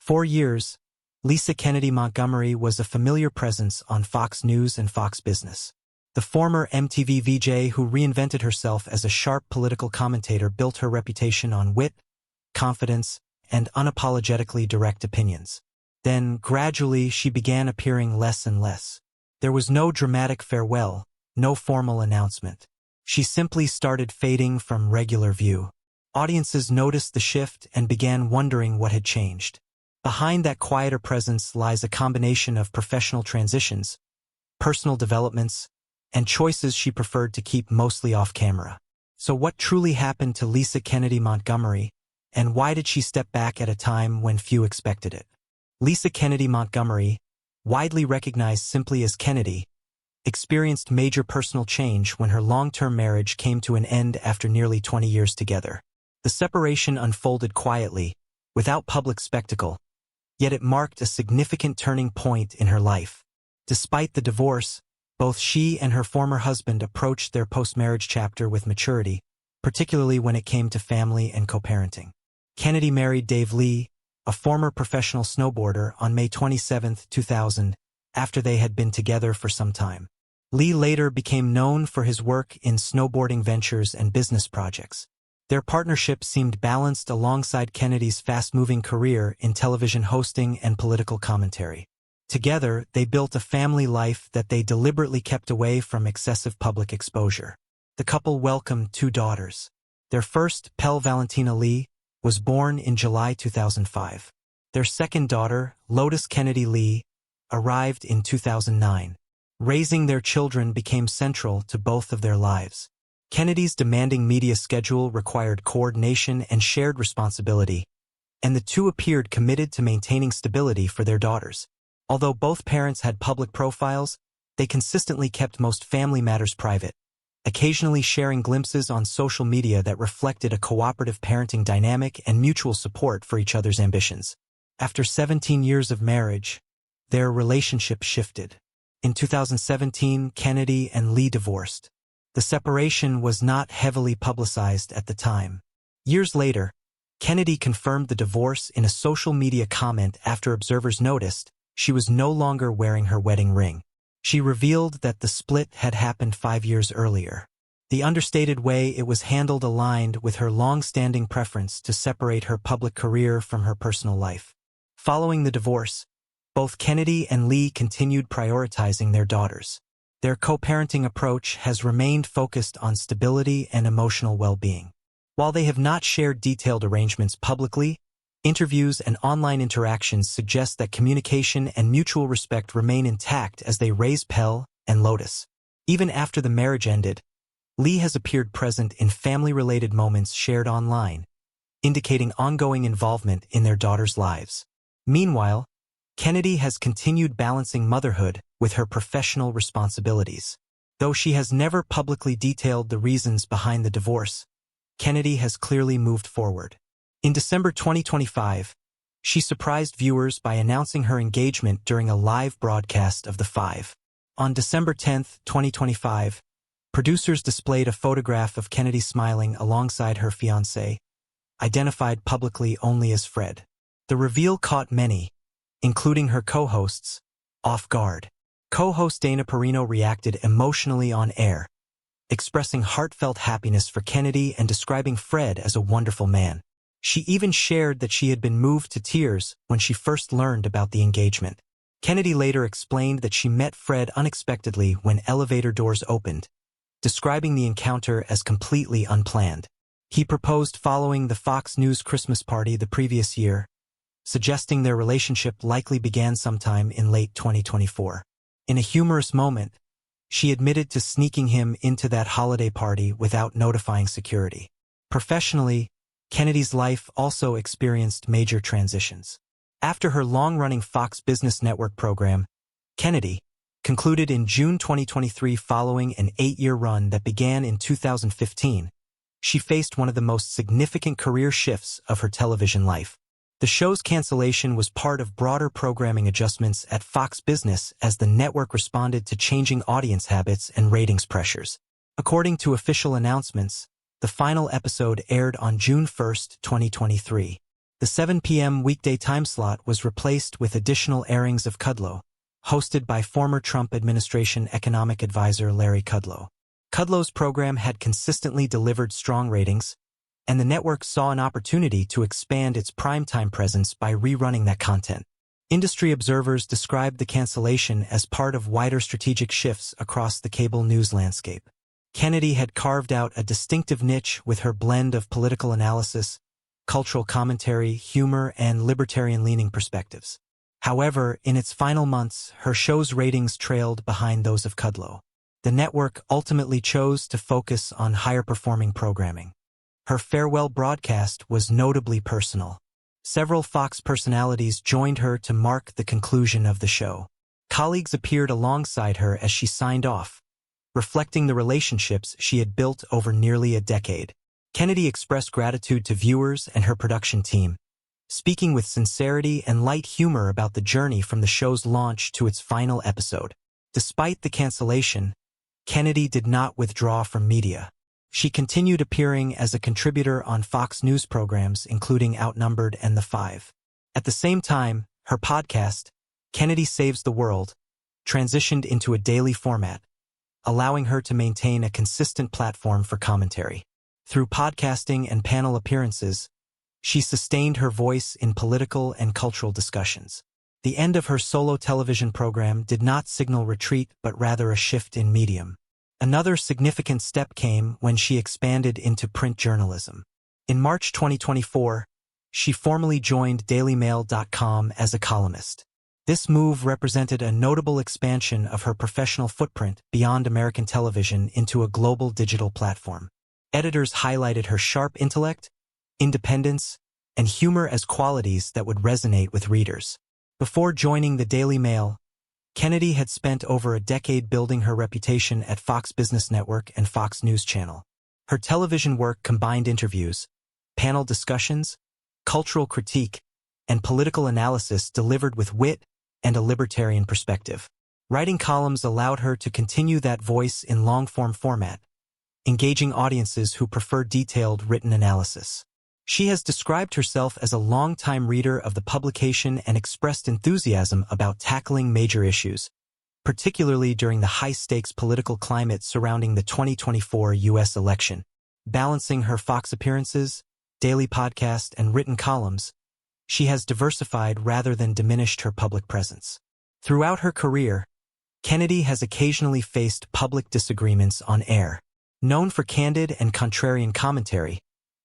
For years, Lisa Kennedy Montgomery was a familiar presence on Fox News and Fox Business. The former MTV VJ who reinvented herself as a sharp political commentator built her reputation on wit, confidence, and unapologetically direct opinions. Then, gradually, she began appearing less and less. There was no dramatic farewell, no formal announcement. She simply started fading from regular view. Audiences noticed the shift and began wondering what had changed. Behind that quieter presence lies a combination of professional transitions, personal developments, and choices she preferred to keep mostly off camera. So what truly happened to Lisa Kennedy Montgomery, and why did she step back at a time when few expected it? Lisa Kennedy Montgomery, widely recognized simply as Kennedy, experienced major personal change when her long-term marriage came to an end after nearly 20 years together. The separation unfolded quietly, without public spectacle, yet it marked a significant turning point in her life. Despite the divorce, both she and her former husband approached their post-marriage chapter with maturity, particularly when it came to family and co-parenting. Kennedy married Dave Lee, a former professional snowboarder, on May 27, 2000, after they had been together for some time. Lee later became known for his work in snowboarding ventures and business projects. Their partnership seemed balanced alongside Kennedy's fast-moving career in television hosting and political commentary. Together, they built a family life that they deliberately kept away from excessive public exposure. The couple welcomed 2 daughters. Their first, Pelle Valentina Lee, was born in July 2005. Their second daughter, Lotus Kennedy Lee, arrived in 2009. Raising their children became central to both of their lives. Kennedy's demanding media schedule required coordination and shared responsibility, and the two appeared committed to maintaining stability for their daughters. Although both parents had public profiles, they consistently kept most family matters private, occasionally sharing glimpses on social media that reflected a cooperative parenting dynamic and mutual support for each other's ambitions. After 17 years of marriage, their relationship shifted. In 2017, Kennedy and Lee divorced. The separation was not heavily publicized at the time. Years later, Kennedy confirmed the divorce in a social media comment after observers noticed she was no longer wearing her wedding ring. She revealed that the split had happened 5 years earlier. The understated way it was handled aligned with her long-standing preference to separate her public career from her personal life. Following the divorce, both Kennedy and Lee continued prioritizing their daughters. Their co-parenting approach has remained focused on stability and emotional well-being. While they have not shared detailed arrangements publicly, interviews and online interactions suggest that communication and mutual respect remain intact as they raise Pelle and Lotus. Even after the marriage ended, Lee has appeared present in family-related moments shared online, indicating ongoing involvement in their daughters' lives. Meanwhile, Kennedy has continued balancing motherhood with her professional responsibilities. Though she has never publicly detailed the reasons behind the divorce, Kennedy has clearly moved forward. In December 2025, she surprised viewers by announcing her engagement during a live broadcast of The Five. On December 10, 2025, producers displayed a photograph of Kennedy smiling alongside her fiancé, identified publicly only as Fred. The reveal caught many, including her co-hosts, off guard. Co-host Dana Perino reacted emotionally on air, expressing heartfelt happiness for Kennedy and describing Fred as a wonderful man. She even shared that she had been moved to tears when she first learned about the engagement. Kennedy later explained that she met Fred unexpectedly when elevator doors opened, describing the encounter as completely unplanned. He proposed following the Fox News Christmas party the previous year, suggesting their relationship likely began sometime in late 2024. In a humorous moment, she admitted to sneaking him into that holiday party without notifying security. Professionally, Kennedy's life also experienced major transitions. After her long-running Fox Business Network program, Kennedy concluded in June 2023 following an 8-year run that began in 2015. She faced one of the most significant career shifts of her television life. The show's cancellation was part of broader programming adjustments at Fox Business as the network responded to changing audience habits and ratings pressures. According to official announcements, the final episode aired on June 1, 2023. The 7 p.m. weekday time slot was replaced with additional airings of Kudlow, hosted by former Trump administration economic advisor Larry Kudlow. Kudlow's program had consistently delivered strong ratings, and the network saw an opportunity to expand its primetime presence by rerunning that content. Industry observers described the cancellation as part of wider strategic shifts across the cable news landscape. Kennedy had carved out a distinctive niche with her blend of political analysis, cultural commentary, humor, and libertarian-leaning perspectives. However, in its final months, her show's ratings trailed behind those of Kudlow. The network ultimately chose to focus on higher-performing programming. Her farewell broadcast was notably personal. Several Fox personalities joined her to mark the conclusion of the show. Colleagues appeared alongside her as she signed off, reflecting the relationships she had built over nearly a decade. Kennedy expressed gratitude to viewers and her production team, speaking with sincerity and light humor about the journey from the show's launch to its final episode. Despite the cancellation, Kennedy did not withdraw from media. She continued appearing as a contributor on Fox News programs including Outnumbered and The Five. At the same time, her podcast, Kennedy Saves the World, transitioned into a daily format, allowing her to maintain a consistent platform for commentary. Through podcasting and panel appearances, she sustained her voice in political and cultural discussions. The end of her solo television program did not signal retreat but rather a shift in medium. Another significant step came when she expanded into print journalism. In March 2024, she formally joined DailyMail.com as a columnist. This move represented a notable expansion of her professional footprint beyond American television into a global digital platform. Editors highlighted her sharp intellect, independence, and humor as qualities that would resonate with readers. Before joining the Daily Mail, Kennedy had spent over a decade building her reputation at Fox Business Network and Fox News Channel. Her television work combined interviews, panel discussions, cultural critique, and political analysis delivered with wit and a libertarian perspective. Writing columns allowed her to continue that voice in long-form format, engaging audiences who prefer detailed written analysis. She has described herself as a long-time reader of the publication and expressed enthusiasm about tackling major issues, particularly during the high-stakes political climate surrounding the 2024 U.S. election. Balancing her Fox appearances, daily podcast, and written columns, she has diversified rather than diminished her public presence. Throughout her career, Kennedy has occasionally faced public disagreements on air. Known for candid and contrarian commentary,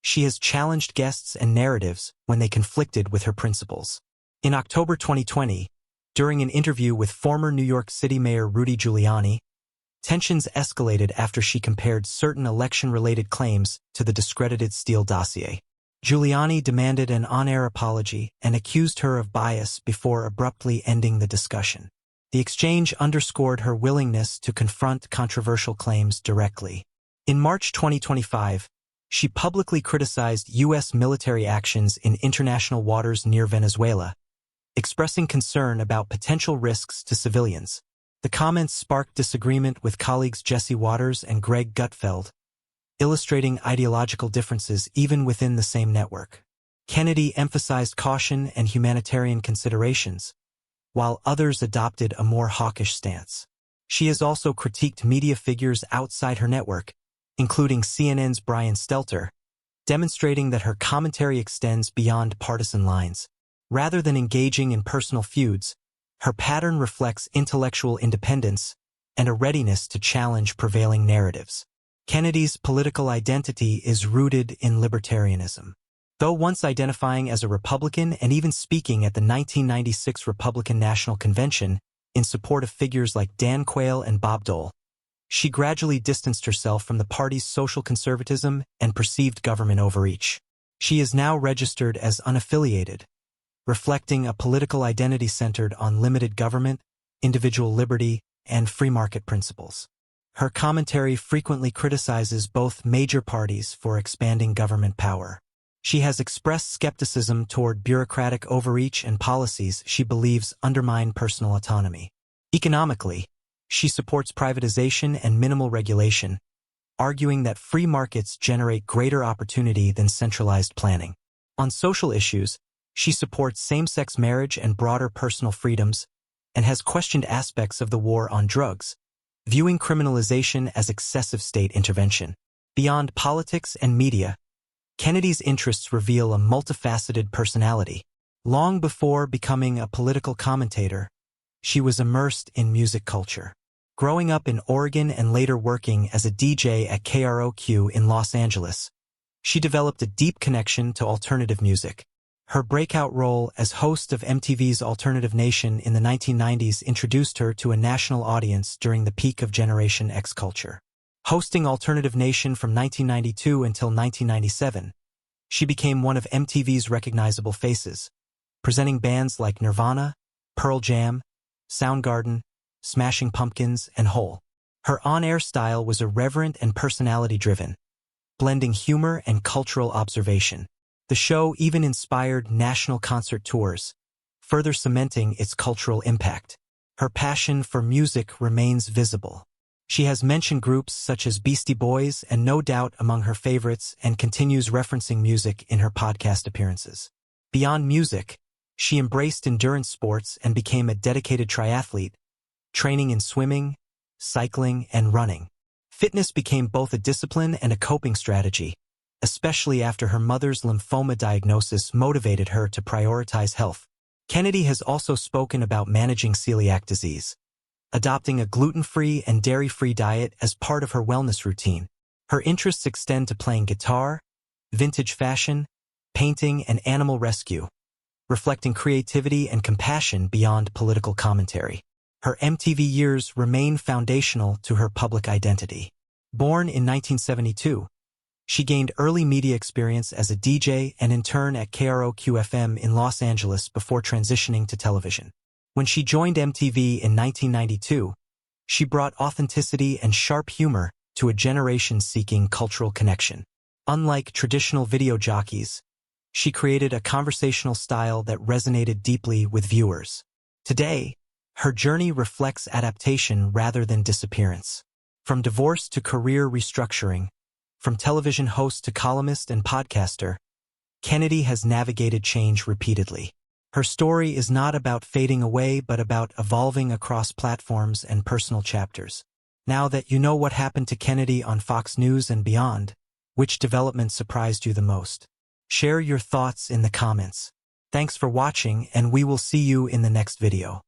she has challenged guests and narratives when they conflicted with her principles. In October 2020, during an interview with former New York City Mayor Rudy Giuliani, tensions escalated after she compared certain election-related claims to the discredited Steele dossier. Giuliani demanded an on-air apology and accused her of bias before abruptly ending the discussion. The exchange underscored her willingness to confront controversial claims directly. In March 2025, she publicly criticized U.S. military actions in international waters near Venezuela, expressing concern about potential risks to civilians. The comments sparked disagreement with colleagues Jesse Waters and Greg Gutfeld, illustrating ideological differences even within the same network. Kennedy emphasized caution and humanitarian considerations, while others adopted a more hawkish stance. She has also critiqued media figures outside her network, including CNN's Brian Stelter, demonstrating that her commentary extends beyond partisan lines. Rather than engaging in personal feuds, her pattern reflects intellectual independence and a readiness to challenge prevailing narratives. Kennedy's political identity is rooted in libertarianism. Though once identifying as a Republican and even speaking at the 1996 Republican National Convention in support of figures like Dan Quayle and Bob Dole, she gradually distanced herself from the party's social conservatism and perceived government overreach. She is now registered as unaffiliated, reflecting a political identity centered on limited government, individual liberty, and free market principles. Her commentary frequently criticizes both major parties for expanding government power. She has expressed skepticism toward bureaucratic overreach and policies she believes undermine personal autonomy. Economically, she supports privatization and minimal regulation, arguing that free markets generate greater opportunity than centralized planning. On social issues, she supports same-sex marriage and broader personal freedoms, and has questioned aspects of the war on drugs, viewing criminalization as excessive state intervention. Beyond politics and media, Kennedy's interests reveal a multifaceted personality. Long before becoming a political commentator, she was immersed in music culture. Growing up in Oregon and later working as a DJ at KROQ in Los Angeles, she developed a deep connection to alternative music. Her breakout role as host of MTV's Alternative Nation in the 1990s introduced her to a national audience during the peak of Generation X culture. Hosting Alternative Nation from 1992 until 1997, she became one of MTV's recognizable faces, presenting bands like Nirvana, Pearl Jam, Soundgarden, Smashing Pumpkins, and Hole. Her on-air style was irreverent and personality-driven, blending humor and cultural observation. The show even inspired national concert tours, further cementing its cultural impact. Her passion for music remains visible. She has mentioned groups such as Beastie Boys and No Doubt among her favorites and continues referencing music in her podcast appearances. Beyond music, she embraced endurance sports and became a dedicated triathlete, training in swimming, cycling, and running. Fitness became both a discipline and a coping strategy, especially after her mother's lymphoma diagnosis motivated her to prioritize health. Kennedy has also spoken about managing celiac disease, adopting a gluten-free and dairy-free diet as part of her wellness routine. Her interests extend to playing guitar, vintage fashion, painting, and animal rescue, reflecting creativity and compassion beyond political commentary. Her MTV years remain foundational to her public identity. Born in 1972, she gained early media experience as a DJ and intern at KROQ-FM in Los Angeles before transitioning to television. When she joined MTV in 1992, she brought authenticity and sharp humor to a generation seeking cultural connection. Unlike traditional video jockeys, she created a conversational style that resonated deeply with viewers. Today, her journey reflects adaptation rather than disappearance. From divorce to career restructuring, from television host to columnist and podcaster, Kennedy has navigated change repeatedly. Her story is not about fading away but about evolving across platforms and personal chapters. Now that you know what happened to Kennedy on Fox News and beyond, which development surprised you the most? Share your thoughts in the comments. Thanks for watching, and we will see you in the next video.